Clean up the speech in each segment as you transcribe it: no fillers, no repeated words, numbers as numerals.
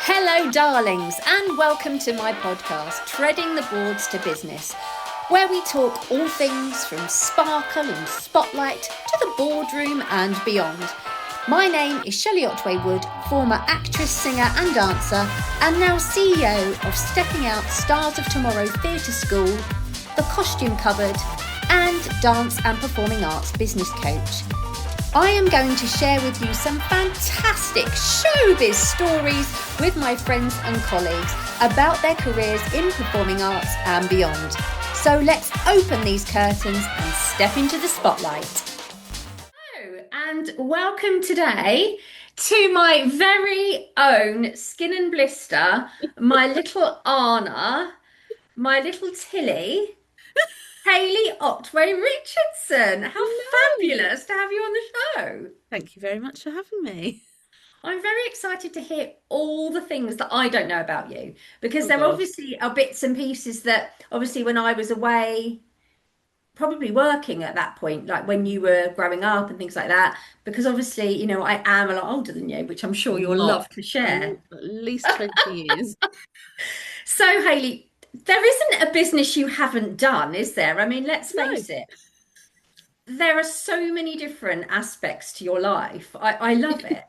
Hello, darlings, and welcome to my podcast, Treading the Boards to Business, where we talk all things from sparkle and spotlight to the boardroom and beyond. My name is Shelley Otway-Wood, former actress, singer and dancer, and now CEO of Stepping Out Stars of Tomorrow Theatre School, the Costume Cupboard, and Dance and Performing Arts Business Coach. I am going to share with you some fantastic showbiz stories with my friends and colleagues about their careers in performing arts and beyond. So let's open these curtains and step into the spotlight. Hello, and welcome today to my very own Skin and Blister, my little Anna, my little Tilly, Hayley Otway-Richardson. How fabulous to have you on the show. Thank you very much for having me. I'm very excited to hear all the things that I don't know about you, because Oh, there God. obviously are bits and pieces that obviously when I was away, probably working at that point, like when you were growing up and things like that, because obviously, you know, I am a lot older than you, which I'm sure you'll love to share. At least 20 years. So, Hayley, there isn't a business you haven't done, is there? I mean, let's No. face it. There are so many different aspects to your life. I love it.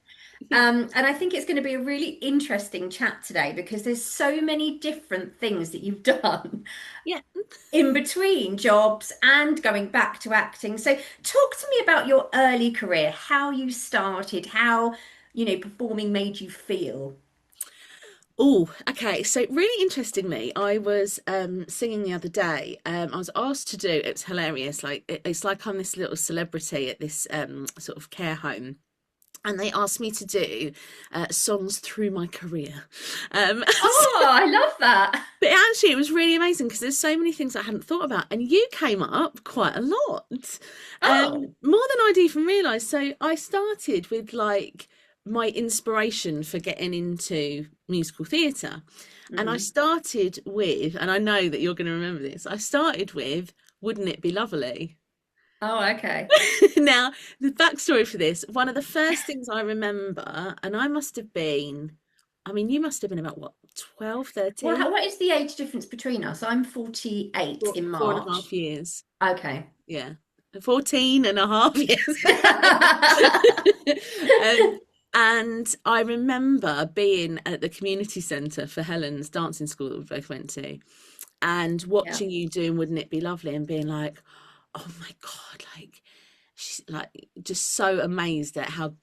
And I think it's going to be a really interesting chat today because there's so many different things that you've done Yeah. in between jobs and going back to acting. So talk to me about your early career, how you started, how, you know, performing made you feel. Oh, okay. So really interestingly, I was singing the other day. I was asked to do, it's hilarious, like it's like I'm this little celebrity at this sort of care home. And they asked me to do songs through my career. Oh, I love that. But actually, it was really amazing because there's so many things I hadn't thought about, and you came up quite a lot, Oh, more than I'd even realised. So I started with like my inspiration for getting into musical theatre, and I mhm. started with, and I know that you're going to remember this. I started with "Wouldn't It Be Lovely." Oh, okay. Now, the backstory for this, one of the first things I remember, and I must have been, I mean, you must have been about what, 12, Well, 13? what is the age difference between us? I'm 48 in Four and a half March. years. Okay. Yeah. 14 and a half years. um, and I remember being at the community centre for Helen's dancing school that we both went to and Yeah. watching you doing Wouldn't It Be Lovely and being like, oh my God, like, she's like just so amazed at how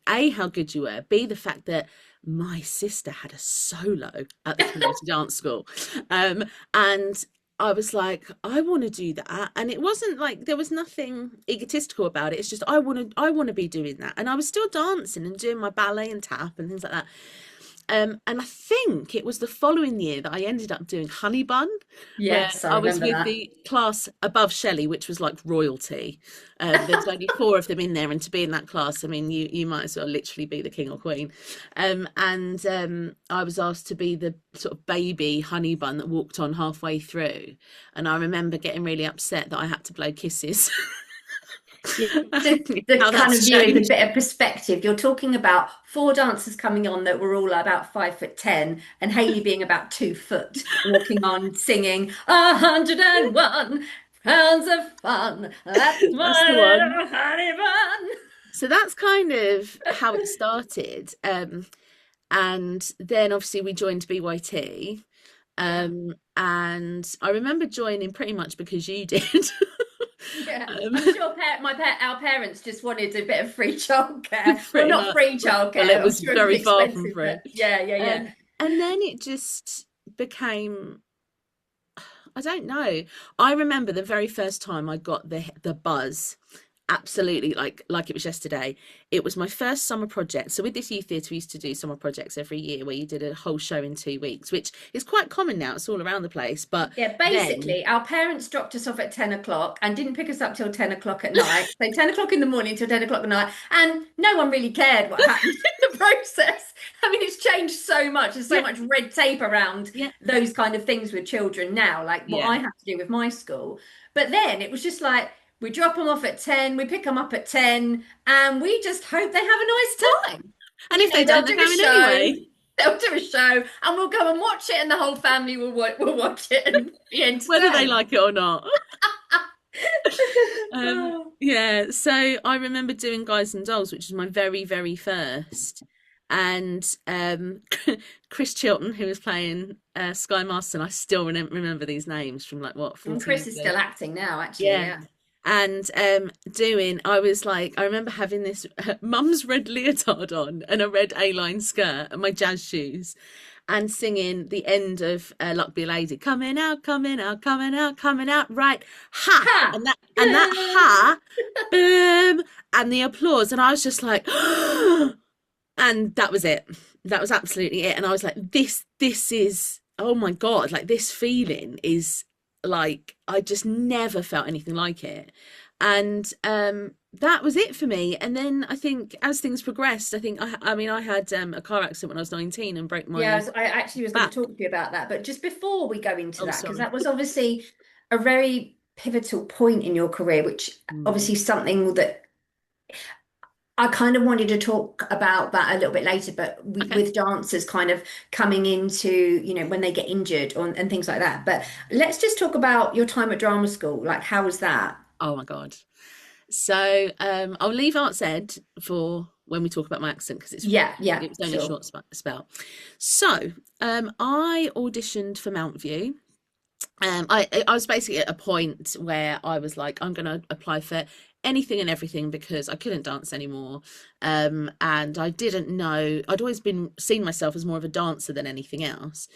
good you were, B, the fact that my sister had a solo at the community dance school, and I was like, I want to do that. And it wasn't like there was nothing egotistical about it. It's just I want to be doing that. And I was still dancing and doing my ballet and tap and things like that. And I think it was the following year that I ended up doing Honey Bun, where Yes, I I was remember with that. the class above Shelley, which was like royalty. There was only four of them in there, and to be in that class, I mean, you might as well literally be the king or queen. And I was asked to be the sort of baby Honey Bun that walked on halfway through, and I remember getting really upset that I had to blow kisses. Yeah. So the How kind of that's view in a changed. bit of perspective, you're talking about four dancers coming on that were all about 5'10", and Hayley being about 2 foot, walking on singing 101 pounds of fun. That's That's the my one. little honey bun. So that's kind of how it started. And then obviously we joined BYT. Yeah, And I remember joining pretty much because you did. yeah. um, I'm sure our parents just wanted a bit of free childcare. Well, Pretty not much. free Well, it childcare. I'm was sure it was very far from expensive, free. but yeah, yeah, yeah. And then it just became, I don't know. I remember the very first time I got the buzz. Absolutely, like it was yesterday. It was my first summer project. So with this youth theatre, we used to do summer projects every year where you did a whole show in 2 weeks, which is quite common now. It's all around the place. But Yeah, then, basically, our parents dropped us off at 10 o'clock and didn't pick us up till 10 o'clock at night. So 10 o'clock in the morning till 10 o'clock at night. And no one really cared what happened in the process. I mean, it's changed so much. There's so yeah, much red tape around yeah, those kind of things with children now, like what yeah. I have to do with my school. But then it was just like, we drop them off at 10, we pick them up at 10, and we just hope they have a nice time. And You if they know, they'll don't, they're do a going show. anyway. They'll do a show, and we'll go and watch it, and the whole family will watch it and be whether they entertained. like it or not. Yeah, so I remember doing Guys and Dolls, which is my very, very first. And Chris Chilton, who was playing Sky Marston, I still remember these names from like what, And 14 Chris years is ago. still acting now, actually. Yeah. Yeah. And I was like, I remember having this mum's red leotard on and a red A-line skirt and my jazz shoes and singing the end of Luck Be a Lady, coming out, coming out, coming out, coming out, right, ha, Ha! and that ha, boom, and the applause, and I was just like, and that was it. That was absolutely it. And I was like, this is, oh my God, like this feeling is like, I just never felt anything like it. And that was it for me. And then I think as things progressed, I mean, I had a car accident when I was 19 and broke Yeah, my I actually was going to back. talk to you about that. But just before we go into Oh, that, because sorry. that was obviously a very pivotal point in your career, which Mm. obviously something that I kind of wanted to talk about that a little bit later, but Okay. with dancers kind of coming into, when they get injured and things like that. But let's just talk about your time at drama school. Like, how was that? Oh my God. So I'll leave Arts Ed for when we talk about my accent because Yeah, yeah, it was only a sure. short spell. So I auditioned for Mountview. I was basically at a point where I was like, I'm going to apply for anything and everything because I couldn't dance anymore. And I didn't know, I'd always been seen myself as more of a dancer than anything else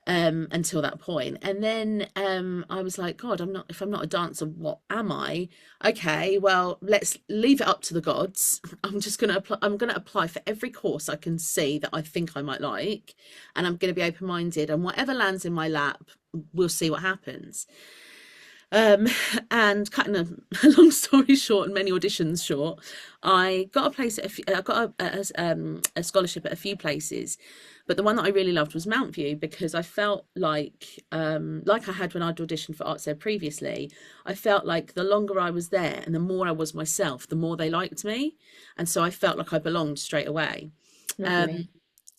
until that point. And then I was like, God, if I'm not a dancer, what am I? Okay, well, let's leave it up to the gods. I'm gonna apply for every course I can see that I think I might like, and I'm gonna be open-minded, and whatever lands in my lap, we'll see what happens. Um, and cutting a long story short and many auditions short, I got a place I got a scholarship at a few places, but the one that I really loved was Mountview because I felt like I had when I'd auditioned for Arts Ed previously. I felt like the longer I was there and the more I was myself, the more they liked me, and so I felt like I belonged straight away. Um, Lovely.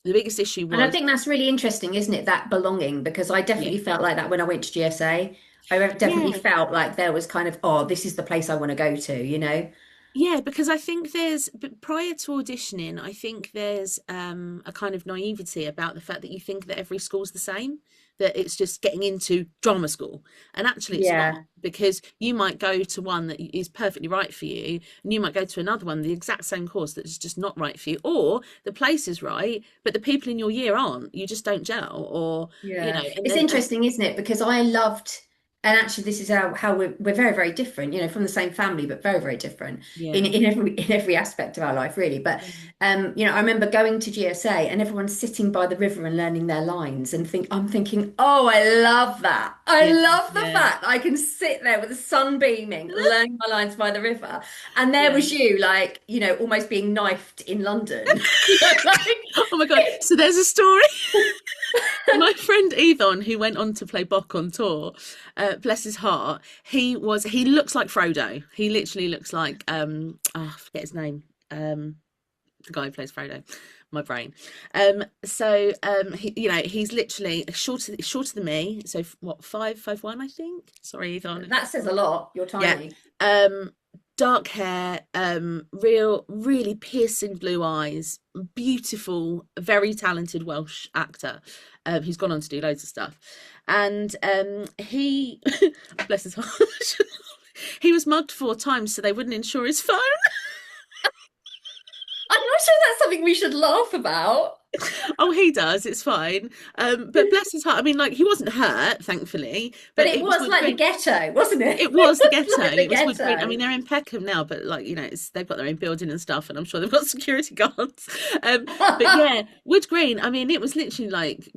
the biggest issue And I was, think that's really interesting, isn't it? That belonging, because I yeah, definitely felt like that when I went to GSA. I definitely yeah. felt like there was kind of, oh, this is the place I want to go to. Yeah, because I think but prior to auditioning, I think there's a kind of naivety about the fact that you think that every school's the same, that it's just getting into drama school. And actually, it's not, Yeah, because you might go to one that is perfectly right for you, and you might go to another one, the exact same course that's just not right for you, or the place is right, but the people in your year aren't. You just don't gel, or yeah. and It's then interesting, isn't it? Because I loved, and actually, this is how we're very, very different. From the same family, but very, very different in yeah. in every aspect of our life, really. But I remember going to GSA and everyone sitting by the river and learning their lines, and I'm thinking, oh, I love that. I Yeah, love the yeah, fact that I can sit there with the sun beaming, learning my lines by the river, and there yeah. was you, like, almost being knifed in London. Like. Oh my God. So there's a story. My friend Yvonne, who went on to play Bok on tour, bless his heart, he looks like Frodo. He literally looks like I forget his name. The guy who plays Frodo. My brain. He's literally shorter than me. So what, 5'1", I think. Sorry, Yvonne. That says a lot. You're Yeah. tiny. Dark hair, really piercing blue eyes, beautiful, very talented Welsh actor, who's gone on to do loads of stuff. And he, bless his heart, he was mugged 4 times so they wouldn't insure his phone. I'm not sure that's something we should laugh about. Oh, he does, it's fine. But bless his heart, I mean, like, he wasn't hurt, thankfully, But but it it was was Wood like the Green. ghetto, wasn't it? It It was the was ghetto. like the It was Wood Green. I ghetto. mean, they're in Peckham now, but like, they've got their own building and stuff, and I'm sure they've got security guards. But yeah, Wood Green. I mean, it was literally like,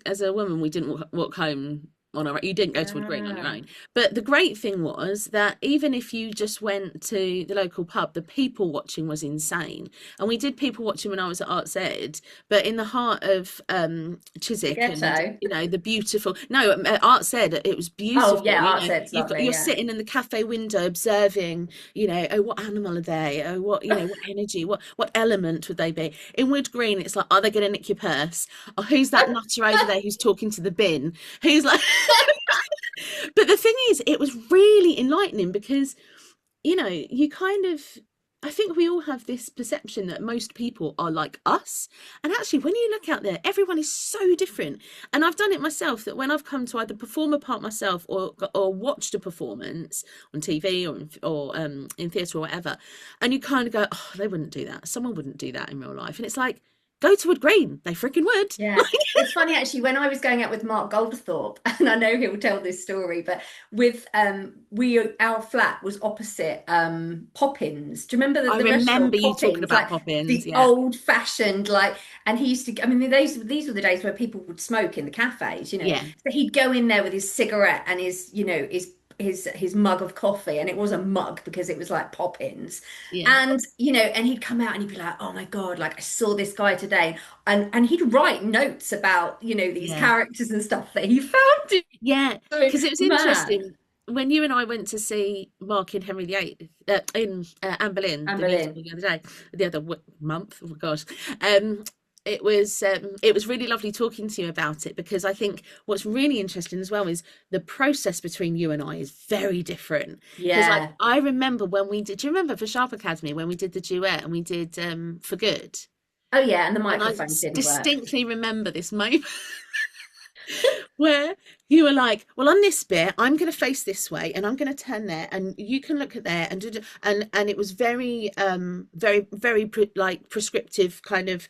as a woman, we didn't walk home on our, you didn't go to Wood Green on your Ah. own. But the great thing was that even if you just went to the local pub, the people watching was insane. And we did people watching when I was at Arts Ed, but in the heart of The Chiswick, and ghetto. the beautiful, no, at Arts Ed, it was Oh beautiful. yeah, Art Ed's lovely. You're Yeah. sitting in the cafe window observing, oh, what animal are they? Oh, what energy, what element would they be? In Wood Green, it's like, are they going to nick your purse? Or who's that nutter over there who's talking to the bin? Who's like, but the thing is, it was really enlightening because, you kind of, I think we all have this perception that most people are like us. And actually, when you look out there, everyone is so different. And I've done it myself, that when I've come to either perform a part myself or watched a performance on TV or in theatre or whatever, and you kind of go, oh, they wouldn't do that. Someone wouldn't do that in real life. And it's like, go to Wood Green. They freaking would. Yeah, it's funny actually. When I was going out with Mark Goldthorpe, and I know he'll tell this story, but with our flat was opposite Poppins. Do you remember I the remember restaurant you talking Poppins, about like Poppins. the Yeah. old-fashioned like? And he used to. I mean, these were the days where people would smoke in the cafes. Yeah. So he'd go in there with his cigarette and his mug of coffee, and it was a mug because it was like Poppins. Yeah. And he'd come out and he'd be like, oh my God, like I saw this guy today. And he'd write notes about, these Yeah. characters and stuff that he found. It Yeah. so Because it was mad. interesting when you and I went to see Mark in Henry VIII, in Anne Boleyn, Anne the musical Boleyn. the other month. Oh my gosh. Um, it was really lovely talking to you about it, because I think what's really interesting as well is the process between you and I is very different. Because like Yeah. I remember when we did, do you remember for Sharp Academy when we did the duet and we did For Good? Oh yeah, and the And I microphones didn't work. distinctly remember this moment where you were like, well, on this bit I'm going to face this way and I'm going to turn there and you can look at there, and it was very like prescriptive kind of,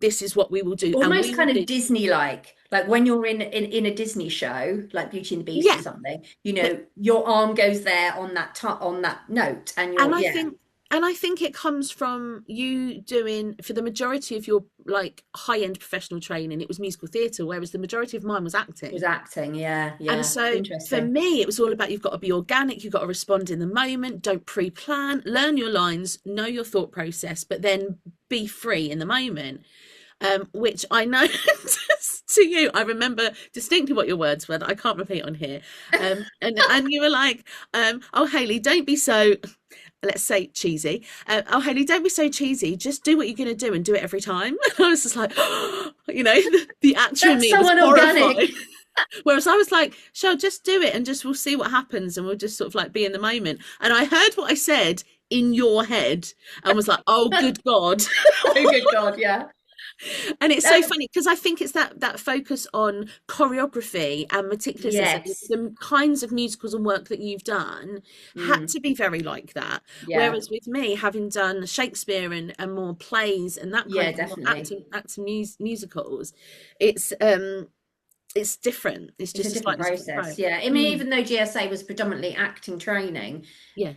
this is what we will do, and Almost we will kind of do. Disney-like. Like when you're in a Disney show, like Beauty and the Beast or Yeah, something, but your arm goes there on on that note, and and you're I yeah, think and I think it comes from you doing, for the majority of your like high-end professional training, it was musical theatre, whereas the majority of mine was was acting. acting. Yeah, And yeah. so for Interesting. me, it was all about, you've got to be organic, you've got to respond in the moment, don't pre-plan, learn your lines, know your thought process, but then be free in the moment. Which I know to you, I remember distinctly what your words were that I can't repeat on here. And you were like, oh Hayley, don't be so, let's say, cheesy. Oh Hayley, don't be so cheesy. Just do what you're going to do and do it every time. And I was just like, the actor in That's me so was unorganic. horrified. Whereas I was like, Shall, just do it and just we'll see what happens and we'll just sort of like be in the moment. And I heard what I said in your head and was like, oh, good God. Oh, good God, yeah. And it's so Um, funny because I think it's that focus on choreography and meticulousness, and yes. the kinds of musicals and work that you've done had Mm, to be very like that. yeah. Whereas with me, having done Shakespeare and more plays and that kind Yeah, of more definitely. musicals, it's different. It's It's just a a different slightly different process. approach. Yeah. I mean, Mm, even though GSA was predominantly acting training, yeah,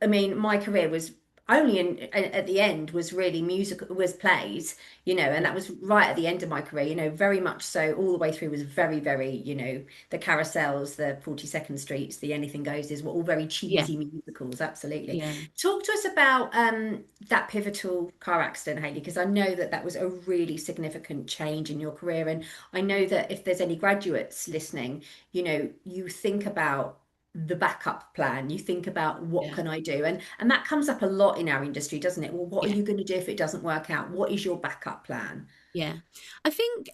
I mean, my career was only at the end was really musical, was plays, and yeah, that was right at the end of my career, very much so. All the way through was very, very, the carousels, the 42nd Streets, the Anything Goes were all very yeah, cheesy musicals. Absolutely. yeah, Talk to us about that pivotal car accident, Hayley, because I know that that was a really significant change in your career. And I know that if there's any graduates listening, you think about the backup plan. You think about what yeah, can I do? And that comes up a lot in our industry, doesn't it? Well, what are yeah, you going to do if it doesn't work out? What is your backup plan? yeah. I think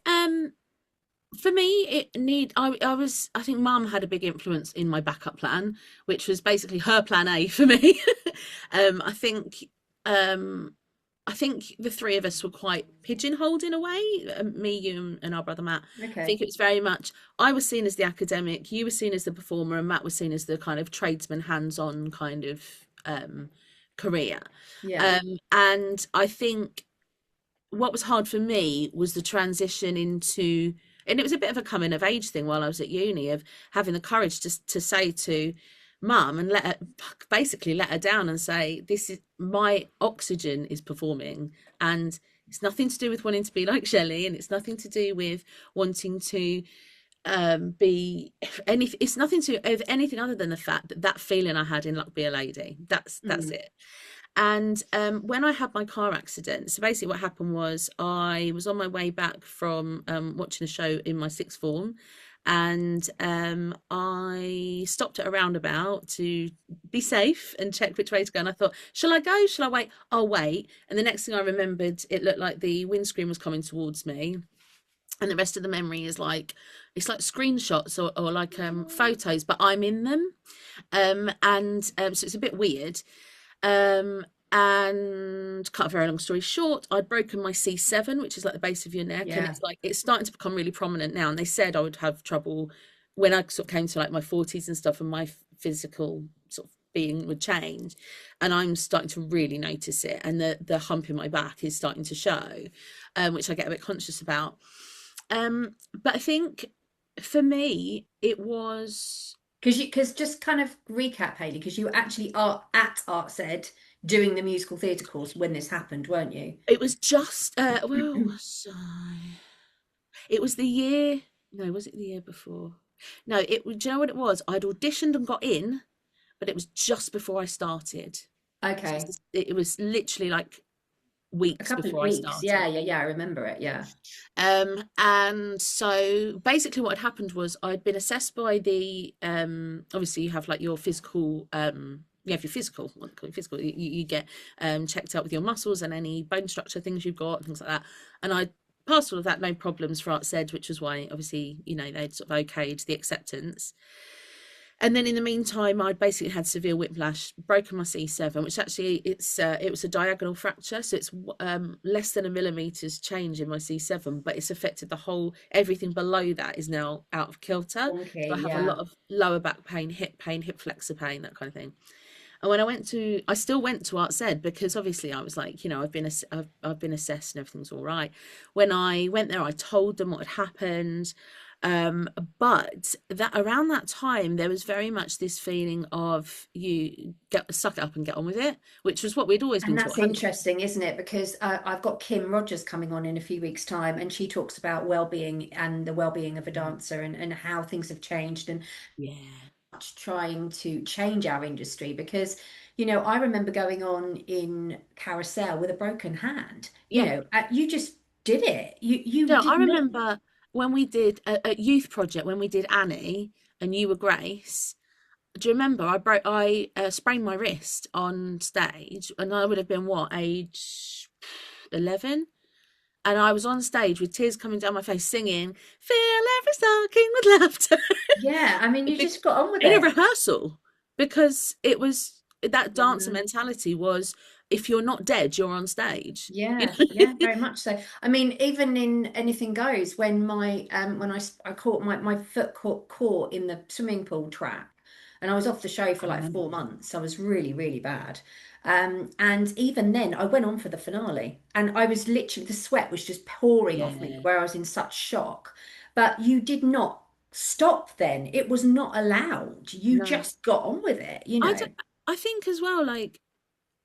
for me I think mum had a big influence in my backup plan, which was basically her plan A for me. um i think um I think the three of us were quite pigeonholed in a way, me, you, and our brother Matt. I Okay. think it was very much, I was seen as the academic, you were seen as the performer, and Matt was seen as the kind of tradesman, hands-on kind of career. Yeah. And I think what was hard for me was the transition into, and it was a bit of a coming of age thing while I was at uni, of having the courage to say to mum and basically let her down and say, this is my oxygen is performing, and it's nothing to do with wanting to be like Shelley, and it's nothing to do with wanting to be any, it's nothing to of anything other than the fact that that feeling I had in Luck Be a Lady, that's Mm. it. And when I had my car accident, so basically what happened was I was on my way back from watching a show in my sixth form, and I stopped at a roundabout to be safe and check which way to go. And I thought, shall I go? Shall I wait? I'll wait. And the next thing I remembered, it looked like the windscreen was coming towards me, and the rest of the memory is like it's like screenshots or like photos, but I'm in them. And so it's a bit weird. And cut a very long story short, I'd broken my C7, which is like the base of your neck, and Yeah. it's like it's starting to become really prominent now. And they said I would have trouble when I sort of came to like my 40s and stuff, and my physical sort of being would change. And I'm starting to really notice it, and the hump in my back is starting to show, which I get a bit conscious about. But I think for me, it was Because just kind of recap, Hayley, because you actually are at Arts Ed doing the musical theatre course when this happened, weren't you? it was just where was I? It was the year. No, was it the year before? No, do you know what it was? I'd auditioned and got in, but it was just before I started. So Okay. it was literally like A weeks couple of before I weeks. started. Yeah, yeah, yeah. I remember it. Yeah. And so basically what had happened was I'd been assessed by the obviously you have like your physical you have your physical, what they call it, physical, you get checked out with your muscles and any bone structure things you've got, things like that. And I passed all of that, no problems for Arts Ed, which was why obviously, you know, they'd sort of okayed the acceptance. And then in the meantime, I'd basically had severe whiplash, broken my C7, which actually it was a diagonal fracture, so it's less than a millimeter's change in my C7, but it's affected the whole everything below that is now out of kilter. So I Wonky. have a Yeah. lot of lower back pain, hip flexor pain, that kind of thing. And when I still went to Arts Ed because obviously I was like, you know, I've been assessed and everything's all right. When I went there, I told them what had happened. But that around that time, there was very much this feeling of you get suck it up and get on with it, which was what we'd always And been taught. that's 100. interesting, isn't it? Because I've got Kim Rogers coming on in a few weeks' time, and she talks about well-being and the well-being of a dancer and how things have changed and Yeah, much trying to change our industry. Because, I remember going on in Carousel with a broken hand. yeah. You just did it. You No, I did not. remember when we did a youth project when we did Annie and you were Grace. Do you remember I sprained my wrist on stage, and I would have been what, age 11, and I was on stage with tears coming down my face singing "Fill Every Stocking with Laughter" Yeah, I mean, you just got on with in a it. rehearsal, because it was that dancer Yeah. mentality was, if you're not dead, you're on stage, you Yeah, know. yeah, very much so. I mean, even in Anything Goes, when I caught my foot caught in the swimming pool trap, and I was off the show for I like remember 4 months. I was really, really bad. And even then, I went on for the finale, and I was literally the sweat was just pouring off me yeah. where I was in such shock. But you did not stop then. It was not allowed. You No, just got on with it, you I know. don't, I think as well, like,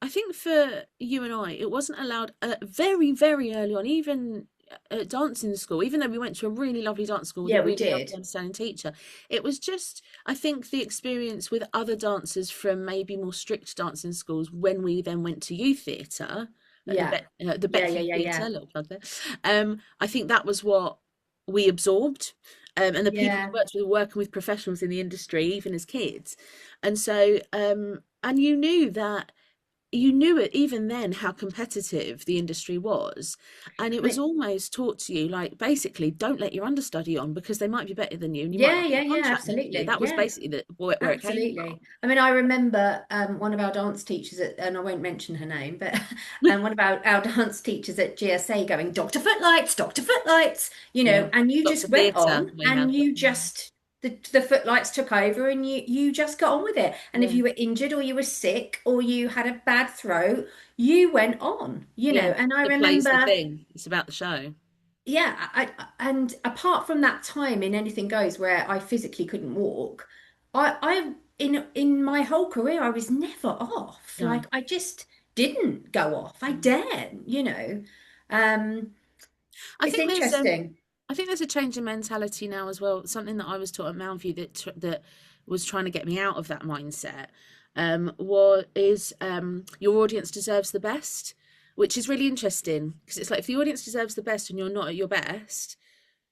I think for you and I, it wasn't allowed very, very early on, even at dancing school, even though we went to a really lovely dance school with a Yeah, we really lovely, did. understanding teacher. It was just, I think, the experience with other dancers from maybe more strict dancing schools when we then went to youth theatre at Yeah. the Yeah, yeah, Bethley yeah, Theatre, yeah. little plug there. I think that was what we absorbed. And the people Yeah. we worked with were working with professionals in the industry, even as kids. And so, and you knew it even then how competitive the industry was, and it I was mean, almost taught to you like basically don't let your understudy on because they might be better than you and you might yeah, not get yeah, a yeah, contract next year. absolutely. That was Yeah, basically where it came absolutely. from. I mean, I remember one of our dance teachers and I won't mention her name, but one of our dance teachers at GSA going, Dr. Footlights, Dr. Footlights, Yeah, and you Dr. just went Theatre on we and had, but you just the footlights took over and you just got on with it. And if yeah, you were injured or you were sick or you had a bad throat, you went on, yeah, and I the play's the remember. thing, it's about the show. Yeah, and apart from that time in Anything Goes where I physically couldn't walk, in my whole career I was never off. No. Like I just didn't go off. I daren't. I It's think interesting. I think there's a change in mentality now as well. Something that I was taught at Mountview that was trying to get me out of that mindset your audience deserves the best, which is really interesting because it's like if the audience deserves the best and you're not at your best,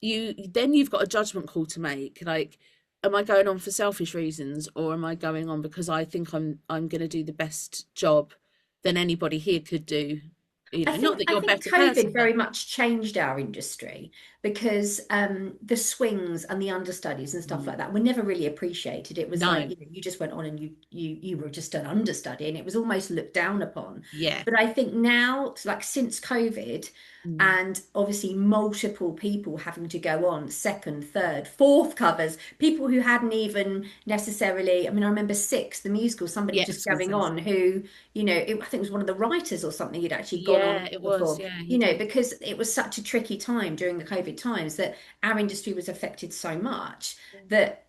you've got a judgment call to make. Like, am I going on for selfish reasons, or am I going on because I think I'm going to do the best job than anybody here could do? You know, not that I you're a think better person, COVID but very much changed our industry because the swings and the understudies and stuff like that were never really appreciated. It was like, no, you know, you just went on and you were just an understudy and it was almost looked down upon. yeah. But I think now, like since COVID, Mm. and obviously multiple people having to go on second, third, fourth covers, people who hadn't even necessarily, I mean, I remember Six, the musical, somebody Yeah, I just was gonna going say on so. who, you know, I think it was one of the writers or something who'd actually gone on Yeah, it was. before, Yeah, he you know, did. because it was such a tricky time during the COVID times that our industry was affected so much that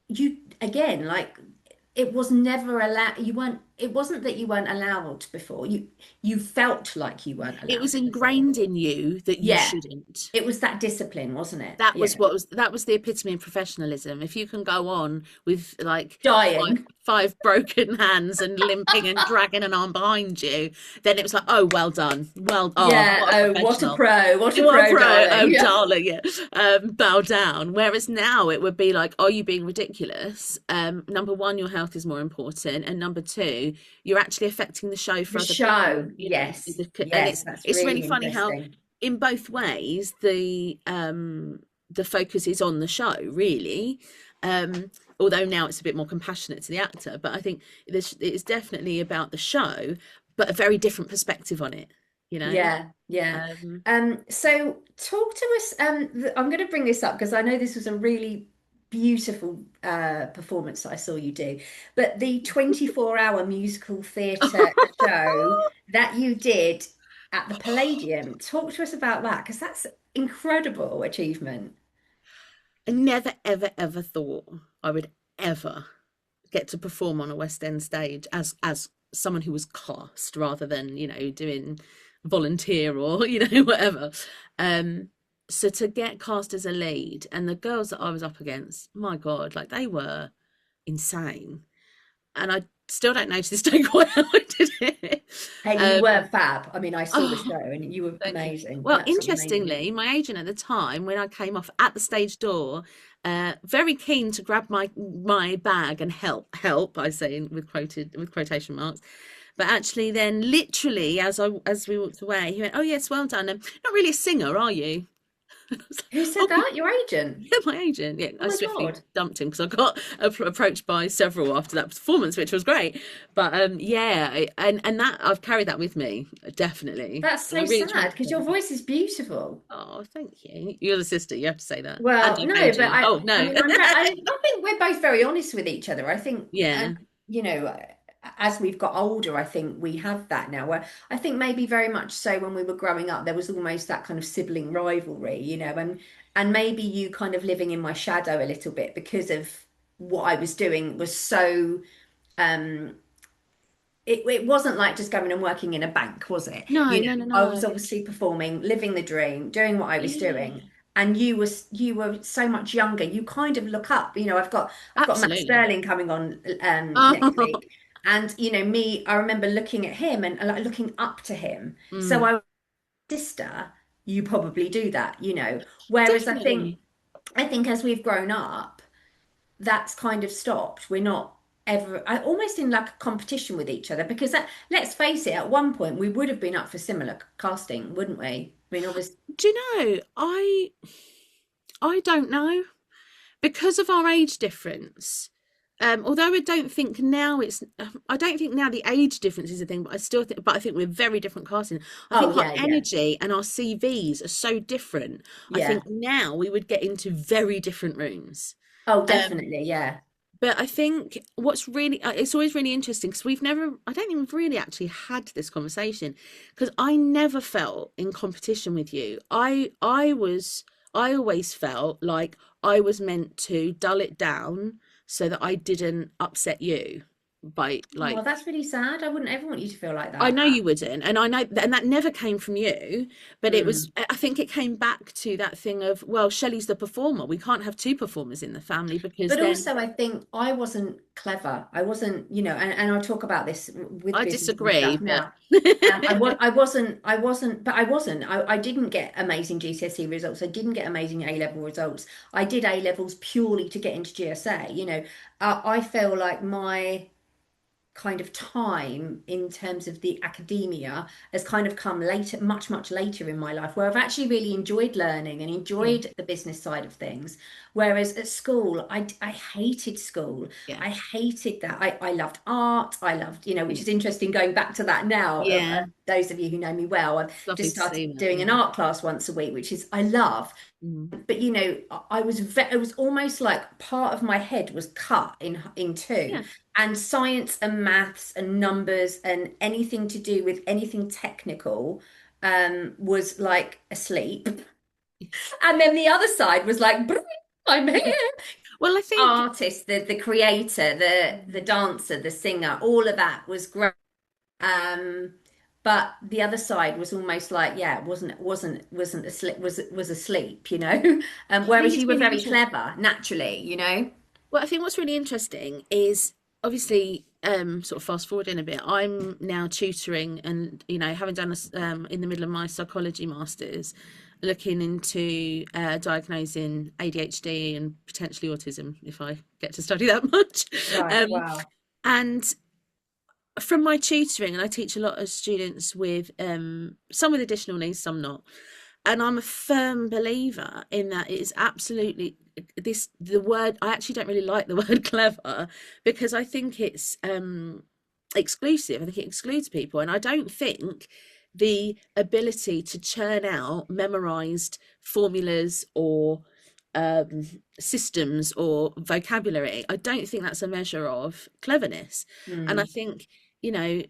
you, again, like it was never allowed, you weren't, it wasn't that you weren't allowed before, you felt like you weren't It was allowed before. ingrained in you that you Yeah, shouldn't. it was that discipline, wasn't it? That Yeah. was that was the epitome of professionalism. If you can go on with like Dying. five broken hands and limping and dragging an arm behind you, then it was like, oh, well done, Yeah. what a Oh, professional. what a You are pro, pro, darling. oh Yeah. darling, yeah. Bow down. Whereas now it would be like, are you being ridiculous? Number one, your health is more important, and number two, you're actually affecting the show The for other people. show. You know, Yes. and Yes. That's it's really really funny how interesting. in both ways the focus is on the show, really. Um, Although now it's a bit more compassionate to the actor, but I think it's definitely about the show, but a very different perspective on it, you know? Yeah. Yeah. Um, So talk to us. I'm going to bring this up because I know this was a really beautiful performance that I saw you do, but the 24-hour musical theatre show that you did at the Palladium, talk to us about that because that's incredible achievement. I never, ever, ever thought I would ever get to perform on a West End stage as someone who was cast rather than, you know, doing volunteer or, you know, whatever. Um, so to get cast as a lead and the girls that I was up against, my God, like they were insane. And I still don't know to this day quite how I did it. Hey, you Um, were fab. I mean, I saw the show oh, and you were thank you. amazing, Well, absolutely amazing. interestingly, my agent at the time, when I came off at the stage door, very keen to grab my bag and help. I say with quotation marks, but actually, then literally as we walked away, he went, "Oh yes, well done. Not really a singer, are you?" And I was Who like, said "Oh, that? Your agent? yeah, my agent. Yeah, Oh I my swiftly God. dumped him because I got approached by several after that performance, which was great. But yeah, and that I've carried that with me definitely, That's and I so really try sad to because take your it back. voice is beautiful. Oh, thank you. You're the sister. You have to say that, and Well, I've no, made but you. Oh I no, mean, I think we're both very honest with each other. I think, yeah, you know, as we've got older, I think we have that now. Where I think maybe very much so when we were growing up, there was almost that kind of sibling rivalry, you know, and maybe you kind of living in my shadow a little bit because of what I was doing was so um it wasn't like just going and working in a bank, was it? no, You no, no, know, I was no. obviously performing, living the dream, doing what I was Yeah, doing. And you were so much younger. You kind of look up. You know, I've got Matt absolutely. Sterling coming on next Oh, week, and you know me. I remember looking at him and like looking up to him. So mm, I, sister, you probably do that. You know, whereas definitely. I think as we've grown up that's kind of stopped. We're not ever almost in like a competition with each other because that, let's face it, at one point we would have been up for similar casting, wouldn't we? I mean, obviously, Do you know? I don't know because of our age difference. Although I don't think now I don't think now the age difference is a thing, but I think we're very different casting. I oh think our yeah, yeah, energy and our CVs are so different. I yeah. think now we would get into very different rooms. Oh, Um, definitely, yeah. but I think what's really, it's always really interesting because I don't think we've really actually had this conversation because I never felt in competition with you. I always felt like I was meant to dull it down so that I didn't upset you. by Oh, like, that's really sad. I wouldn't ever want you to feel like I know that. you wouldn't, and I know, and that never came from you, but it was, Mm. I think it came back to that thing of, well, Shelley's the performer. We can't have two performers in the family because But then also, I think I wasn't clever. I wasn't, and I'll talk about this with I business and disagree, stuff but now. I didn't get amazing GCSE results. I didn't get amazing A level results. I did A levels purely to get into GSA. I feel like my kind of time in terms of the academia has kind of come later, much, much later in my life, where I've actually really enjoyed learning and yeah, enjoyed the business side of things. Whereas at school, I hated school. yeah, I hated that. I loved art. I loved, which yeah, is interesting going back to that now. yeah. Those of you who know me well, I've It's just lovely to started see that. doing Yeah. an art class once a week, which is I love. Mm. But I was it was almost like part of my head was cut in two, Yeah. and science and maths and numbers and anything to do with anything technical was like asleep. And then the other side was like, I'm here. Well, I think, Artist, the creator, the mm, dancer, the singer, all of that was great. Um, but the other side was almost like, yeah, wasn't asleep, was asleep, I think whereas it's you were really very interesting. clever naturally. Well, I think what's really interesting is obviously, sort of fast forwarding a bit. I'm now tutoring, and having done in the middle of my psychology masters, looking into diagnosing ADHD and potentially autism if I get to study that much. Right, Um, wow. and from my tutoring, and I teach a lot of students with some with additional needs, some not. And I'm a firm believer in that it is absolutely the word, I actually don't really like the word clever, because I think it's exclusive. I think it excludes people. And I don't think the ability to churn out memorized formulas or um, systems or vocabulary, I don't think that's a measure of cleverness. And I Hmm. think, you know,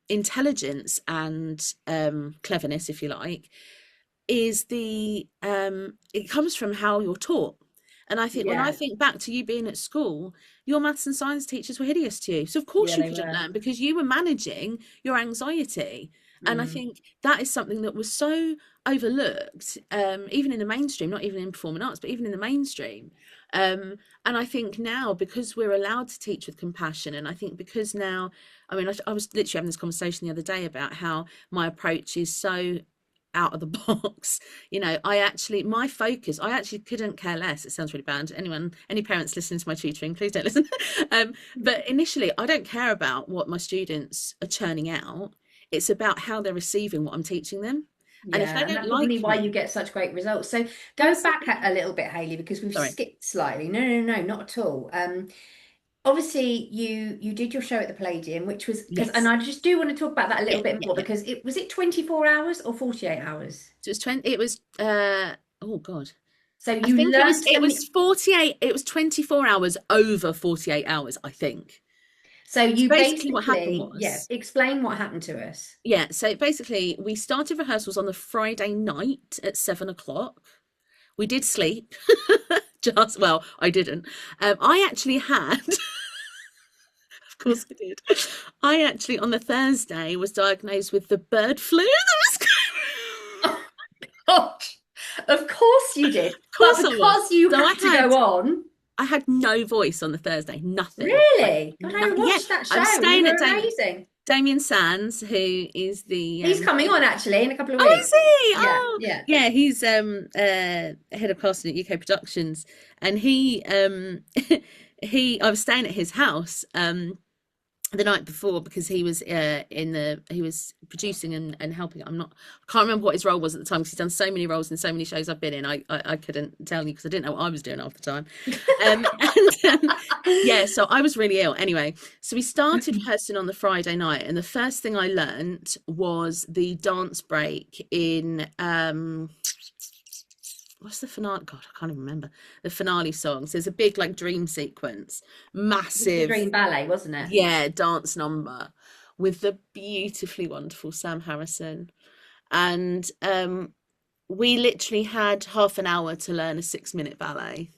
intelligence and cleverness, if you like, is it comes from how you're taught. And I think when I Yeah, think back to you being at school, your maths and science teachers were hideous to you. So of course yeah, you they couldn't were. learn because you were managing your anxiety. And I Mm. think that is something that was so overlooked, even in the mainstream, not even in performing arts, but even in the mainstream. Um, and I think now, because we're allowed to teach with compassion, and I think because now, I mean, I was literally having this conversation the other day about how my approach is so out of the box. My focus, I actually couldn't care less. It sounds really bad. Any parents listening to my tutoring, please don't listen. But initially, I don't care about what my students are churning out. It's about how they're receiving what I'm teaching them. And if they Yeah, and don't that's probably like why you me, get such great results. So go back possibly. a little bit, Hayley, because we've Sorry. skipped slightly. No, no, no, not at all. Obviously you did your show at the Palladium, which was and Yes. I just do want to talk about that a Yeah, little bit yeah, more yeah. because it was it 24 hours or 48 hours? So it was 20, it was oh God. So I you think it was learnt it them. was 48, it was 24 hours over 48 hours, I think. So So you basically what happened basically, yeah, was, explain what happened to us. yeah, so basically we started rehearsals on the Friday night at 7 o'clock. We did sleep. Just, well, I didn't. I actually had, of course I did. I actually on the Thursday was diagnosed with the bird flu that was Gosh, of course you did. of But course I was. because you So had to go on, I had no voice on the Thursday, nothing. Like really? God, I nothing. Yeah, watched that I was show. You staying were at amazing. Damien Sands, who is the He's coming on actually in a couple of oh, is weeks. he? Yeah, Oh, yeah. yeah, he's head of casting at UK Productions, and he I was staying at his house the night before because he was producing and helping. I can't remember what his role was at the time because he's done so many roles in so many shows I've been in. I couldn't tell you because I didn't know what I was doing half the time. Yeah, so I was really ill. Anyway, so we started rehearsing on the Friday night, and the first thing I learnt was the dance break in what's the finale? God, I can't even remember the finale songs. There's a big like dream sequence, It was the massive, Dream Ballet, wasn't it? yeah, dance number with the beautifully wonderful Sam Harrison. And we literally had half an hour to learn a 6-minute ballet.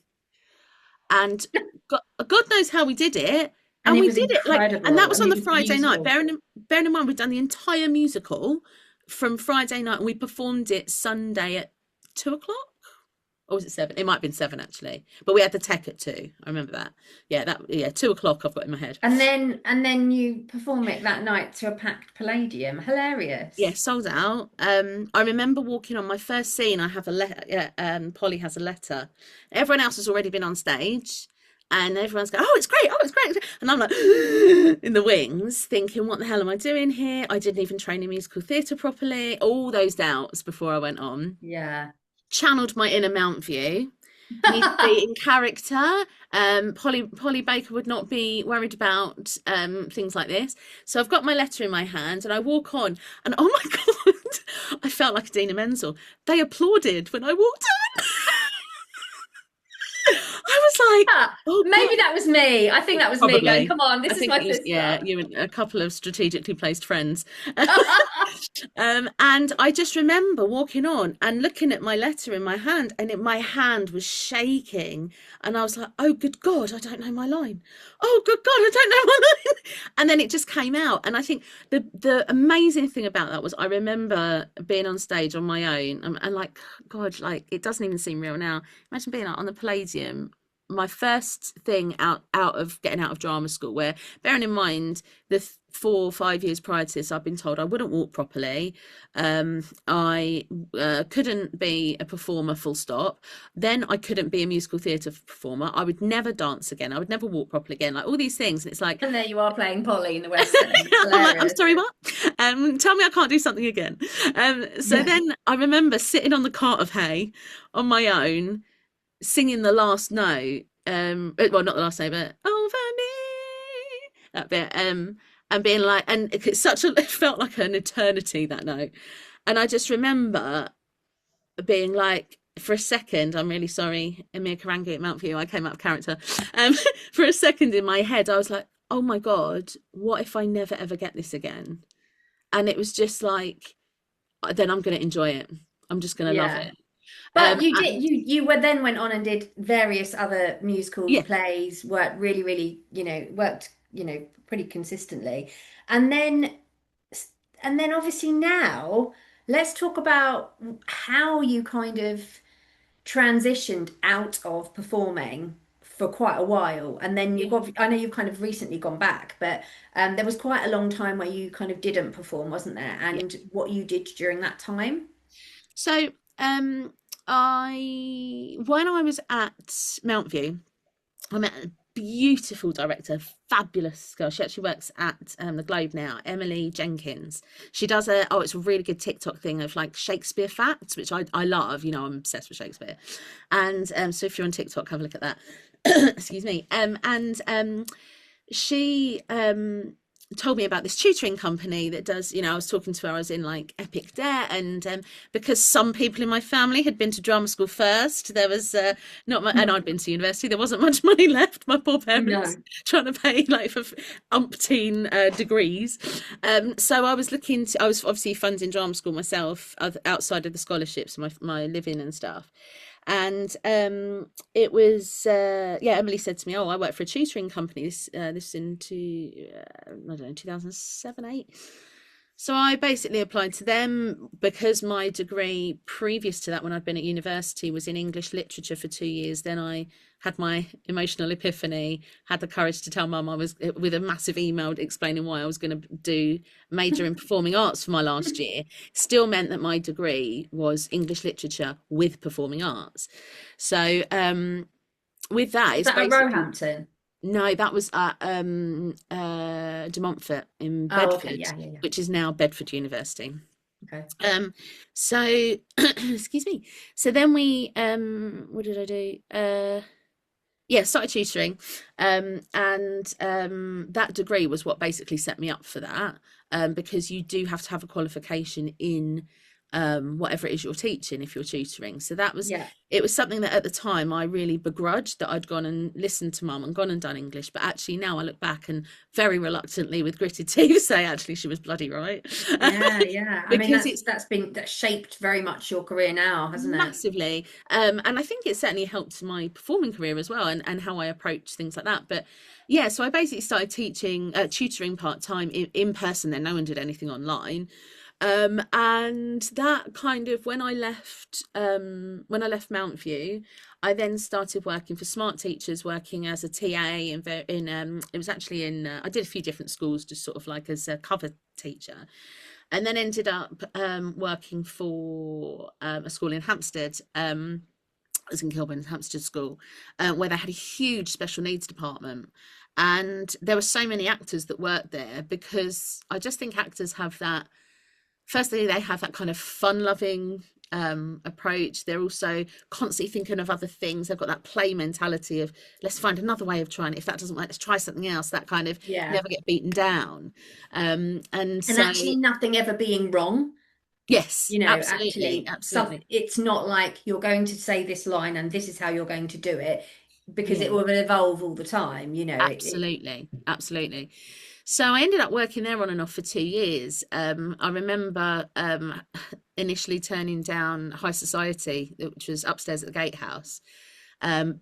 And God knows how we did it. And And it we was did it like, and that incredible. was And on it the was Friday night. beautiful. Bearing in mind, we'd done the entire musical from Friday night, and we performed it Sunday at 2 o'clock. Or was it 7? It might have been 7 actually. But we had the tech at 2. I remember that. Yeah, 2 o'clock I've got in my head. And then you perform it that night to a packed Palladium. Yeah, Hilarious. sold out. I remember walking on my first scene. I have a letter. Yeah, Polly has a letter. Everyone else has already been on stage, and everyone's going, "Oh, it's great! Oh, it's great!" And I'm like in the wings, thinking, "What the hell am I doing here?" I didn't even train in musical theatre properly. All those doubts before I went on. Yeah. Channeled my inner Mountview. Need to be in character. Polly Baker would not be worried about things like this. So I've got my letter in my hand and I walk on, and oh my god, I felt like Adina Menzel. They applauded when I walked on. I was like, Ah, oh maybe god. that was me. I think that was me going, Probably. come on, I this is think my it was, yeah, sister. you and a couple of strategically placed friends. And I just remember walking on and looking at my letter in my hand, and my hand was shaking. And I was like, oh, good God, I don't know my line. Oh, good God, I don't know my line. And then it just came out. And I think the amazing thing about that was I remember being on stage on my own, and like, God, like, it doesn't even seem real now. Imagine being out on the Palladium, my first thing out of getting out of drama school, where, bearing in mind, the 4 or 5 years prior to this, I've been told I wouldn't walk properly. I couldn't be a performer, full stop. Then I couldn't be a musical theatre performer. I would never dance again. I would never walk properly again. Like all these things, and it's like, And there you are playing Polly in the West End. I'm like, I'm Hilarious. sorry, what? Tell me I can't do something again. So Yeah. then I remember sitting on the cart of hay on my own, singing the last note, well, not the last note, but over me, that bit, and being like, and it's it felt like an eternity, that note. And I just remember being like, for a second, I'm really sorry, Amir Karangi at Mountview, I came out of character. um for a second in my head I was like, oh my god, what if I never ever get this again? And it was just like, then I'm going to enjoy it, I'm just going to love Yeah. it. But you did And you were then went on and did various other musicals, yeah, plays, worked really, really, worked, pretty consistently. And then and then obviously now let's talk about how you kind of transitioned out of performing for quite a while. And then yeah, I know you've kind of recently gone back, but there was quite a long time where you kind of didn't perform, wasn't there? yeah. And what you did during that time. So, I when I was at Mountview, I met a beautiful director, fabulous girl. She actually works at the Globe now, Emily Jenkins. She does it's a really good TikTok thing of like Shakespeare facts, which I love. You know, I'm obsessed with Shakespeare. And so if you're on TikTok, have a look at that. Excuse me. And she told me about this tutoring company that does, I was talking to her, I was in like epic debt, and because some people in my family had been to drama school first, there was not much, and I'd been to university, there wasn't much money left. My poor parents No. trying to pay like for umpteen degrees. So I was obviously funding drama school myself, outside of the scholarships, my living and stuff. And it was Emily said to me, oh, I work for a tutoring company, this into I don't know, 2007, 8. So I basically applied to them because my degree previous to that, when I'd been at university, was in English literature for 2 years. Then I had my emotional epiphany, had the courage to tell mum I was, with a massive email explaining why I was going to do major in performing arts for my last year. Still meant that my degree was English literature with performing arts. So with that, Was it's that at basically, Roehampton? no, that was at De Montfort in Oh, okay. Bedford, Yeah, yeah, yeah. which is now Bedford University. Okay. So excuse me. So then we what did I do? Started tutoring. And that degree was what basically set me up for that. Because you do have to have a qualification in whatever it is you're teaching if you're tutoring. So that was, Yeah. it was something that at the time I really begrudged, that I'd gone and listened to mum and gone and done English. But actually now I look back and very reluctantly with gritted teeth say actually she was bloody right. Yeah, yeah. I mean, Because it's that's shaped very much your career now, hasn't it? massively, and I think it certainly helped my performing career as well, and how I approach things like that. But yeah, so I basically started teaching, tutoring part-time in person then. No one did anything online. And that kind of, when I left Mountview, I then started working for Smart Teachers, working as a TA it was actually in, I did a few different schools, just sort of like as a cover teacher, and then ended up working for a school in Hampstead. I was in Kilburn's Hampstead School, where they had a huge special needs department. And there were so many actors that worked there, because I just think actors have that, firstly, they have that kind of fun-loving approach. They're also constantly thinking of other things. They've got that play mentality of, let's find another way of trying it. If that doesn't work, let's try something else. That kind of Yeah. never get beaten down. And And so, actually nothing ever being wrong. yes, You know, absolutely, actually, absolutely. it's not like you're going to say this line and this is how you're going to do it, because it Yeah. will evolve all the time. You know, Absolutely, absolutely. So I ended up working there on and off for 2 years. I remember initially turning down High Society, which was upstairs at the Gatehouse,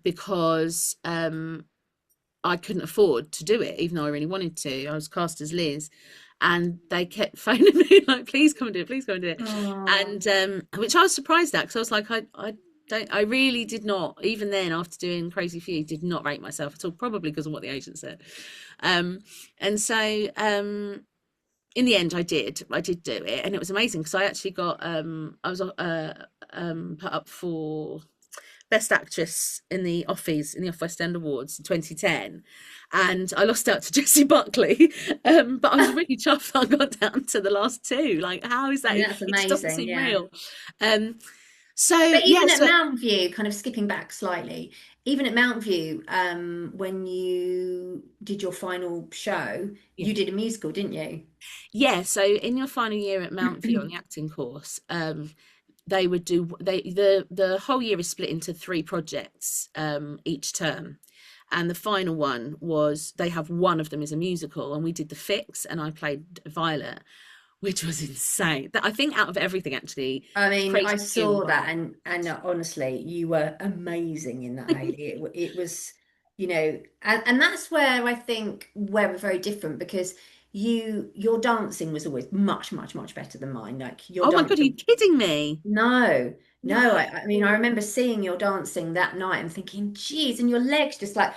because I couldn't afford to do it, even though I really wanted to. I was cast as Liz, and they kept phoning me like, "Please come and do it, please come and do it," oh, and which I was surprised at, because I was like, I really did not, even then after doing Crazy for You, did not rate myself at all, probably because of what the agent said. And so in the end I did do it, and it was amazing, because I actually got I was put up for Best Actress in the Offies, in the Off West End Awards in 2010, and I lost out to Jessie Buckley. But I was really chuffed that I got down to the last two. Like, how is I that? mean, that's It just doesn't amazing. seem Yeah. real. Um, so But yeah, even at so Mountain View, kind of skipping back slightly, even at Mountain View, when you did your final show, yeah. you did a musical, didn't you? Yeah, so in your final year at Mount View on the acting course, they would do the whole year is split into three projects each term. And the final one was, they have one of them is a musical, and we did The Fix, and I played Violet, which was insane. That, I think, out of everything, actually, I mean, I Crazy for You and saw that, Violet. and honestly, you were amazing in that, Hayley. It was, you know, and that's where I think we're very different, because your dancing was always much, much, much better than mine. Like your Oh my God, are you dancing. kidding me? No, no. No. I mean, I remember seeing your dancing that night and thinking, geez, and your legs just like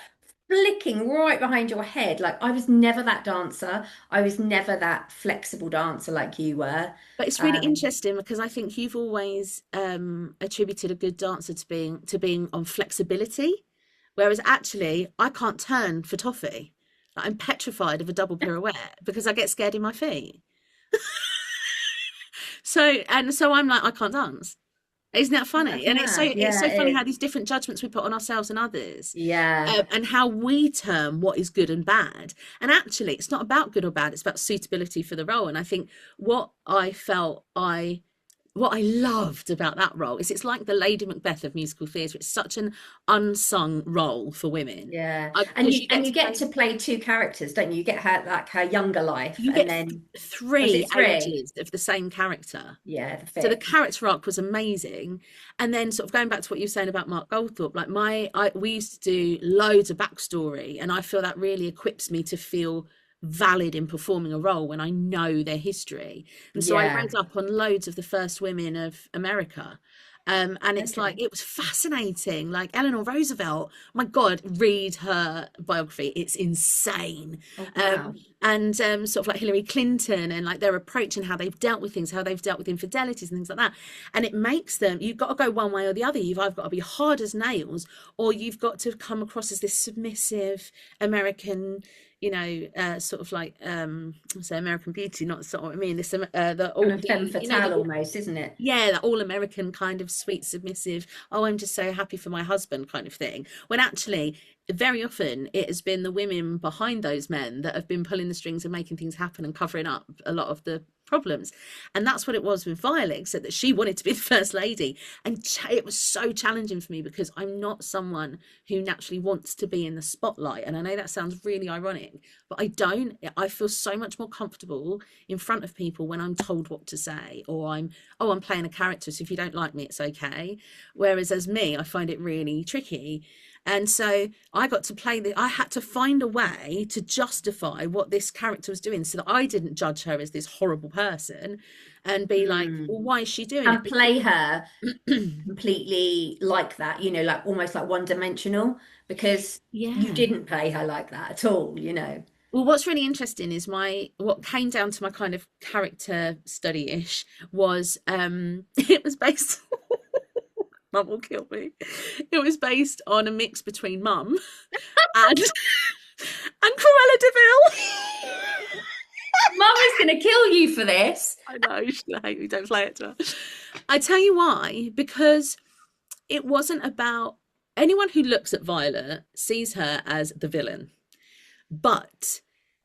flicking right behind your head. Like I was never that dancer. I was never that flexible dancer like you were. But it's really Um, interesting, because I think you've always attributed a good dancer to being on flexibility, whereas actually I can't turn for toffee. Like, I'm petrified of a double pirouette because I get scared in my feet. So I'm like, I can't dance. Isn't that funny? that's And mad. it's Yeah, so funny it how is. these different judgments we put on ourselves and others, Yeah. and how we term what is good and bad. And actually, it's not about good or bad; it's about suitability for the role. And I think what I felt what I loved about that role is, it's like the Lady Macbeth of musical theatre. It's such an unsung role for women, Yeah. because you get And you to get play, to play two characters, don't you? You get her like her younger life, you and get then was three it three? ages of the same character. Yeah, the So the fifth. character arc was amazing. And then, sort of going back to what you were saying about Mark Goldthorpe, like we used to do loads of backstory, and I feel that really equips me to feel valid in performing a role when I know their history. And so I Yeah. read up on loads of the first women of America. And it's like, Okay. it was fascinating. Like Eleanor Roosevelt, my God, read her biography. It's insane. Oh Um, wow. and sort of like Hillary Clinton, and like their approach and how they've dealt with things, how they've dealt with infidelities and things like that. And it makes them, you've got to go one way or the other. You've either got to be hard as nails, or you've got to come across as this submissive American, sort of like, say American Beauty, not sort of what I mean, this the Kind all of the femme the fatale almost, isn't it? yeah, the all American kind of sweet, submissive, oh, I'm just so happy for my husband kind of thing. When actually, very often, it has been the women behind those men that have been pulling the strings and making things happen and covering up a lot of the problems. And that's what it was with Violet, except that she wanted to be the first lady. And it was so challenging for me because I'm not someone who naturally wants to be in the spotlight. And I know that sounds really ironic, but I don't. I feel so much more comfortable in front of people when I'm told what to say, or I'm playing a character, so if you don't like me, it's okay. Whereas as me, I find it really tricky. And so I got to play I had to find a way to justify what this character was doing so that I didn't judge her as this horrible person and be like, well, why is she doing And it? play her completely like that, you know, like almost like one dimensional, because you Yeah. didn't play her like that at all, you know. Well, what's really interesting is what came down to my kind of character study-ish was it was based Mum will kill me. It was based on a mix between Mum and Cruella de Vil. Mum is going to kill you for this. I know, she'll hate me, don't play it to her. I tell you why, because it wasn't about anyone who looks at Violet sees her as the villain. But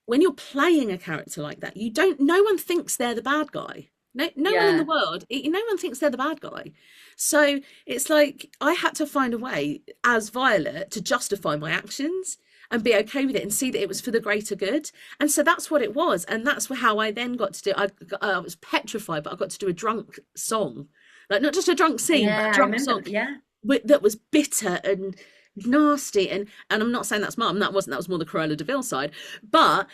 when you're playing a character like that, no one thinks they're the bad guy. No one in the world, no one thinks they're the bad guy. So it's like I had to find a way as Violet to justify my actions and be okay with it and see that it was for the greater good. And so that's what it was. And that's how I then got to do I was petrified, but I got to do a drunk song. Like not just a drunk scene, but a drunk song. Yeah. That was bitter and nasty. And I'm not saying that's Mum. That was more the Cruella de Vil side. But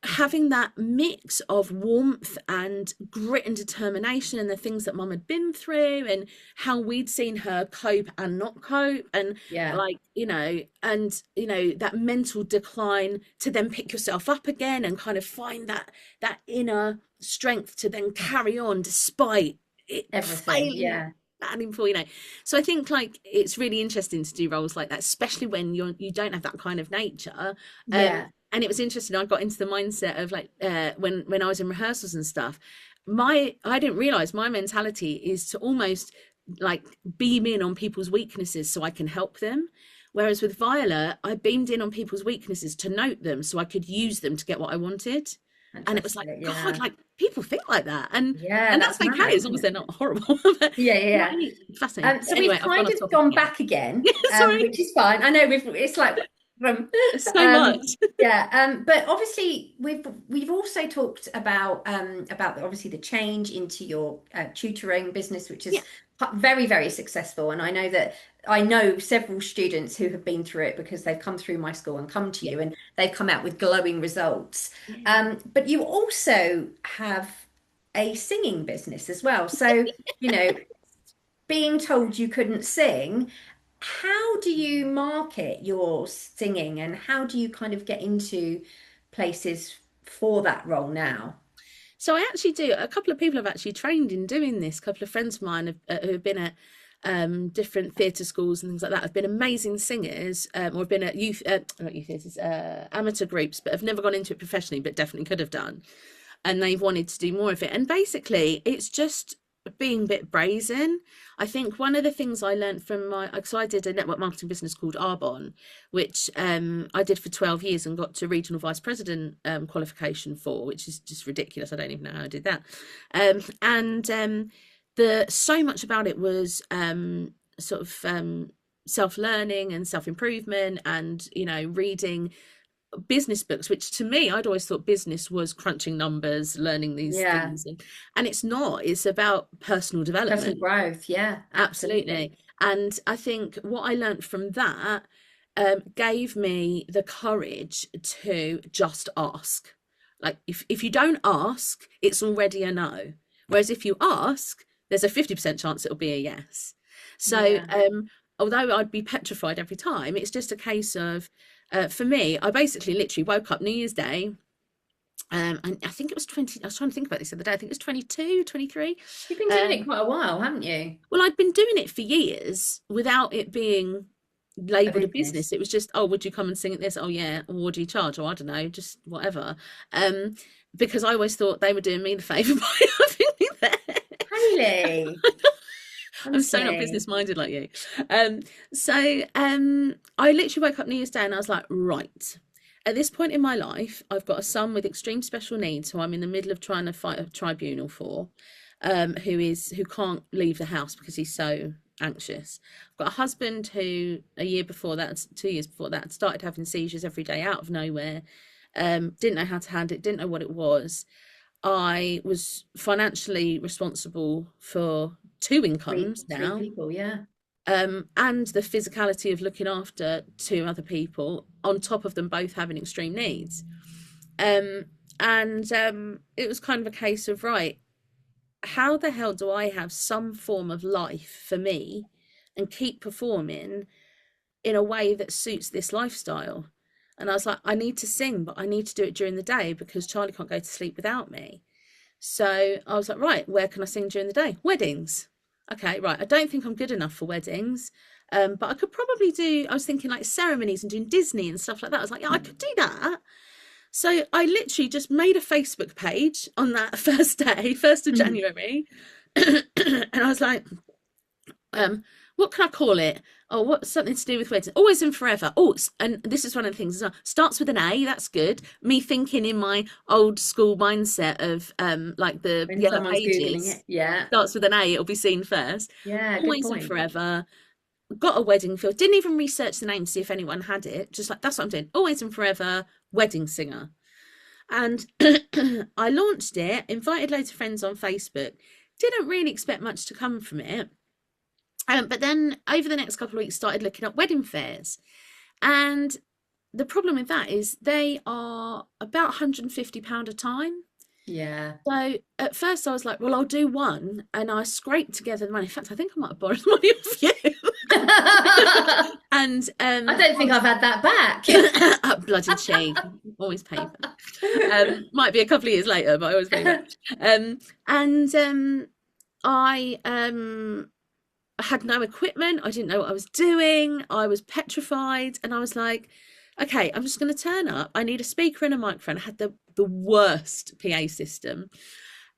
having that mix of warmth and grit and determination and the things that Mum had been through and how we'd seen her cope and not cope and like, you know, and, you know, that mental decline to then pick yourself up again and kind of find that inner strength to then carry on despite it everything. Before, you know. So I think like it's really interesting to do roles like that, especially when you don't have that kind of nature. And it was interesting. I got into the mindset of like when I was in rehearsals and stuff. I didn't realize my mentality is to almost like beam in on people's weaknesses so I can help them. Whereas with Violet, I beamed in on people's weaknesses to note them so I could use them to get what I wanted. And it was like, God, like people think like that, and that's okay nice, as long as they're not horrible. But, fascinating. So anyway, we've kind of gone back again, which is fine. I know it's like so much. But obviously we've also talked about obviously the change into your tutoring business, which is very, very successful. And I know several students who have been through it because they've come through my school and come to you and they've come out with glowing results. But you also have a singing business as well. So, you know, being told you couldn't sing, how do you market your singing and how do you kind of get into places for that role now? So I actually do. A couple of people have actually trained in doing this. A couple of friends of mine who have been at different theatre schools and things like that have been amazing singers, or have been at not youth theatres, amateur groups, but have never gone into it professionally, but definitely could have done. And they've wanted to do more of it. And basically, it's just being a bit brazen. I think one of the things I learned from so I did a network marketing business called Arbonne, which I did for 12 years and got to regional vice president qualification for, which is just ridiculous. I don't even know how I did that. So much about it was sort of self-learning and self-improvement and, you know, reading business books, which to me, I'd always thought business was crunching numbers, learning these things, and it's not. It's about personal development, personal growth. Absolutely. And I think what I learned from that gave me the courage to just ask. Like if you don't ask, it's already a no. Whereas if you ask, there's a 50% chance it'll be a yes. So although I'd be petrified every time, it's just a case of for me, I basically literally woke up New Year's Day, and I think it was 20, I was trying to think about this the other day, I think it was 22, 23. You've been doing it quite a while, haven't you? Well, I'd been doing it for years without it being labelled a business. It was just, oh, would you come and sing at this? Oh yeah. Or what do you charge? Or I don't know, just whatever. Because I always thought they were doing me the favour by having me there. Hayley. I'm so not business minded like you. So I literally woke up New Year's Day and I was like, right, At this point in my life, I've got a son with extreme special needs who I'm in the middle of trying to fight a tribunal for, who can't leave the house because he's so anxious. I've got a husband who a year before that, 2 years before that, started having seizures every day out of nowhere. Didn't know how to handle it, didn't know what it was. I was financially responsible for two incomes Three now, people, yeah. and the physicality of looking after two other people on top of them both having extreme needs. And it was kind of a case of, right, how the hell do I have some form of life for me and keep performing in a way that suits this lifestyle? And I was like, I need to sing, but I need to do it during the day because Charlie can't go to sleep without me. So I was like, right, where can I sing during the day? Weddings. Okay, right. I don't think I'm good enough for weddings, but I could probably do, I was thinking like ceremonies and doing Disney and stuff like that. I was like, yeah, I could do that. So I literally just made a Facebook page on that first day, 1st of January. And I was like, what can I call it? Oh, what's something to do with weddings? Always and forever. Oh, and this is one of the things as well. Starts with an A. That's good. Me thinking in my old school mindset of like the When yellow someone's Googling pages. it, yeah. Starts with an A. It'll be seen first. Yeah, good Always and point. forever. Got a wedding feel. Didn't even research the name to see if anyone had it. Just like, that's what I'm doing. Always and forever wedding singer. And I launched it, invited loads of friends on Facebook. Didn't really expect much to come from it. But then over the next couple of weeks, started looking up wedding fairs. And the problem with that is they are about £150 a time. Yeah. So at first I was like, well, I'll do one. And I scraped together the money. In fact, I think I might have borrowed the money off you. And I don't think I've had that back. bloody cheap. Always pay back. Might be a couple of years later, but I always pay back. I had no equipment. I didn't know what I was doing. I was petrified. And I was like, okay, I'm just going to turn up. I need a speaker and a microphone. I had the worst PA system.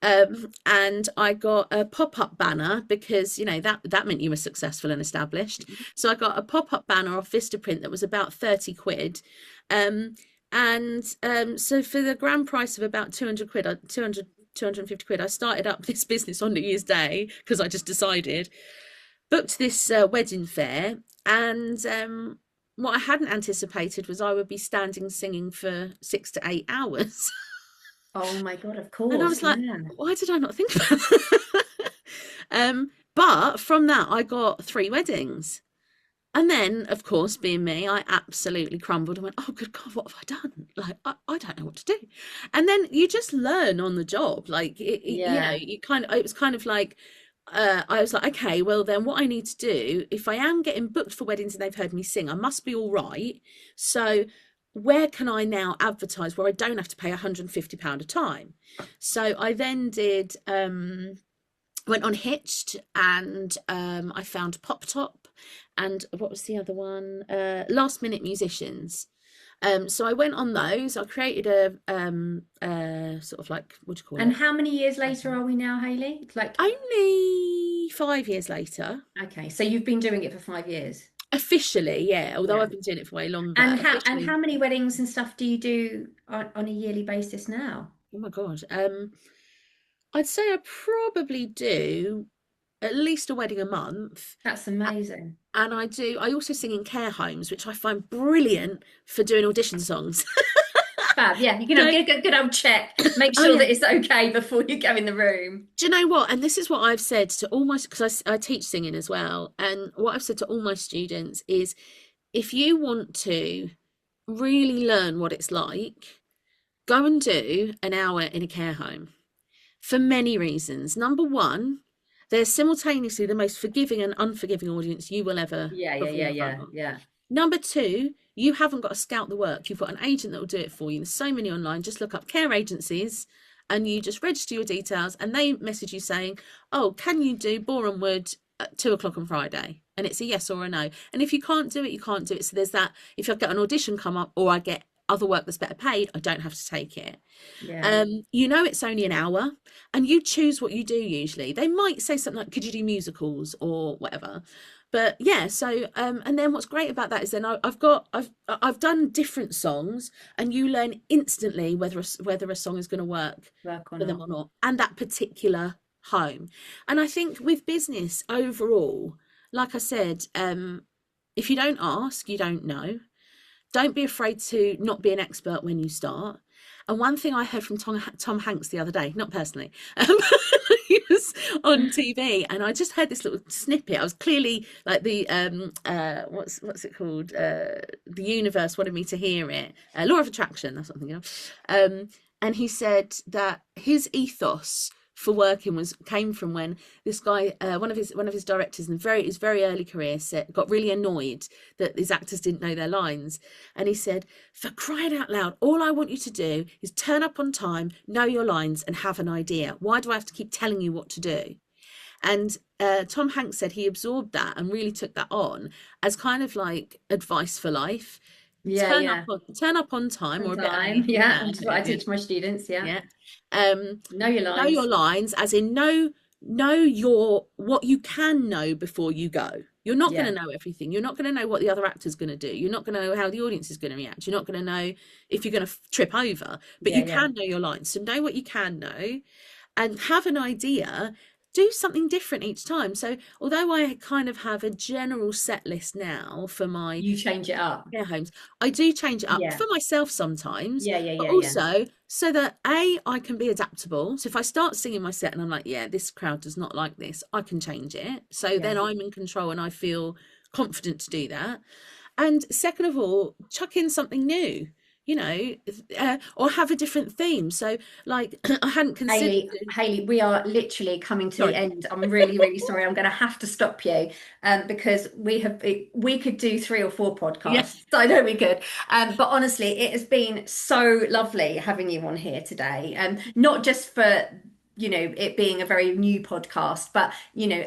And I got a pop-up banner because, you know, that meant you were successful and established. So I got a pop-up banner off Vistaprint that was about 30 quid. So for the grand price of about 200 quid, 250 quid, I started up this business on New Year's Day because I just decided, booked this wedding fair, and what I hadn't anticipated was I would be standing singing for 6 to 8 hours. Oh my God, of course. And I was like, yeah. why did I not think about that? But from that, I got 3 weddings. And then, of course, being me, I absolutely crumbled and went, oh, good God, what have I done? Like, I don't know what to do. And then you just learn on the job. Like, you know, it was kind of like, I was like, okay, well, then what I need to do, if I am getting booked for weddings and they've heard me sing, I must be all right. So where can I now advertise where I don't have to pay £150 a time? So I then did, went on Hitched, and I found Pop Top, and what was the other one? Last Minute Musicians. So I went on those. I created a sort of like, what do you call it? And how many years later are we now, Hayley? Like only 5 years later. Okay, so you've been doing it for 5 years. Officially, yeah. Although I've been doing it for way longer. And how many weddings and stuff do you do on a yearly basis now? Oh my God. I'd say I probably do at least a wedding a month. That's amazing. And I also sing in care homes, which I find brilliant for doing audition songs. Fab, yeah. You can get a good old check. Make sure that it's okay before you go in the room. Do you know what? And this is what I've said to all my, because I teach singing as well. And what I've said to all my students is, if you want to really learn what it's like, go and do an hour in a care home. For many reasons. Number one, they're simultaneously the most forgiving and unforgiving audience you will ever. Yeah. Number two, you haven't got to scout the work. You've got an agent that will do it for you. There's so many online. Just look up care agencies and you just register your details and they message you saying, oh, can you do Otway-Wood at 2:00 on Friday? And it's a yes or a no. And if you can't do it, you can't do it. So there's that. If I get an audition come up or I get other work that's better paid, I don't have to take it. You know, it's only an hour and you choose what you do. Usually they might say something like, could you do musicals or whatever, But yeah, so and then what's great about that is then I've done different songs, and you learn instantly whether a song is going to work Work or for them not. or not, and that particular home. And I think with business overall, like I said, if you don't ask, you don't know. Don't be afraid to not be an expert when you start. And one thing I heard from Tom Hanks the other day, not personally, he was on TV, and I just heard this little snippet. I was clearly like the what's it called? The universe wanted me to hear it. Law of Attraction. That's what I'm thinking of. And he said that his ethos for working came from when this guy, one of his directors in his very early career, got really annoyed that his actors didn't know their lines, and he said, "For crying out loud, all I want you to do is turn up on time, know your lines, and have an idea. Why do I have to keep telling you what to do?" And Tom Hanks said he absorbed that and really took that on as kind of like advice for life. Yeah, Turn up on time, on or a bit early time. if you Yeah, can. that's what I teach my students. Yeah. Yeah. Know your Know your lines. lines, as in know your what you can know before you go. You're not going Yeah. to know everything. You're not going to know what the other actor's going to do. You're not going to know how the audience is going to react. You're not going to know if you're going to trip over, but Yeah, you yeah. can know your lines. So know what you can know and have an idea. Do something different each time. So although I kind of have a general set list now for my You change it up. care homes, I do change it up Yeah. for myself sometimes, Yeah, but yeah. also so that I can be adaptable. So if I start singing my set and I'm like, yeah, this crowd does not like this, I can change it. So then I'm in control and I feel confident to do that. And second of all, chuck in something new, or have a different theme. So like I hadn't considered. Hayley, we are literally coming to the Sorry. end. I'm really, really sorry. I'm going to have to stop you because we could do 3 or 4 Yes. podcasts. I know we could. But honestly, it has been so lovely having you on here today. Not just for it being a very new podcast, but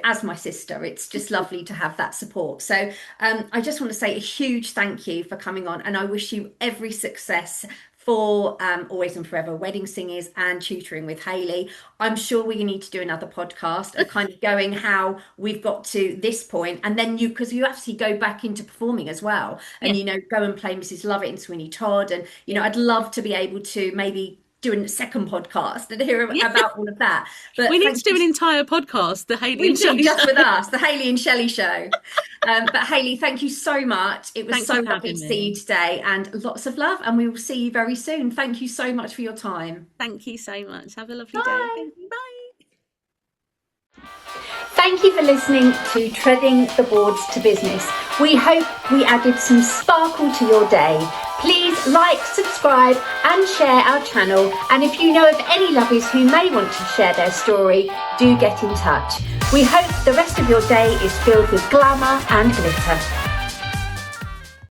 as my sister, it's just lovely to have that support. So I just want to say a huge thank you for coming on, and I wish you every success for Always and Forever Wedding Singers and Tutoring with Hayley. I'm sure we need to do another podcast of kind of going how we've got to this point, and then because you actually go back into performing as well, and go and play Mrs. Lovett in Sweeney Todd, and I'd love to be able to maybe doing a second podcast and hear about all of that. But we need to do an entire podcast, the Hayley and Shelley just show. with us, the Hayley and Shelley show. But Hayley, thank you so much. It was so lovely to see you today, and lots of love, and we will see you very soon. Thank you so much for your time. Thank you so much. Have a lovely day. Thank you. Bye. Thank you for listening to Treading the Boards to Business. We hope we added some sparkle to your day. Please like, subscribe and share our channel. And if you know of any lovelies who may want to share their story, do get in touch. We hope the rest of your day is filled with glamour and glitter.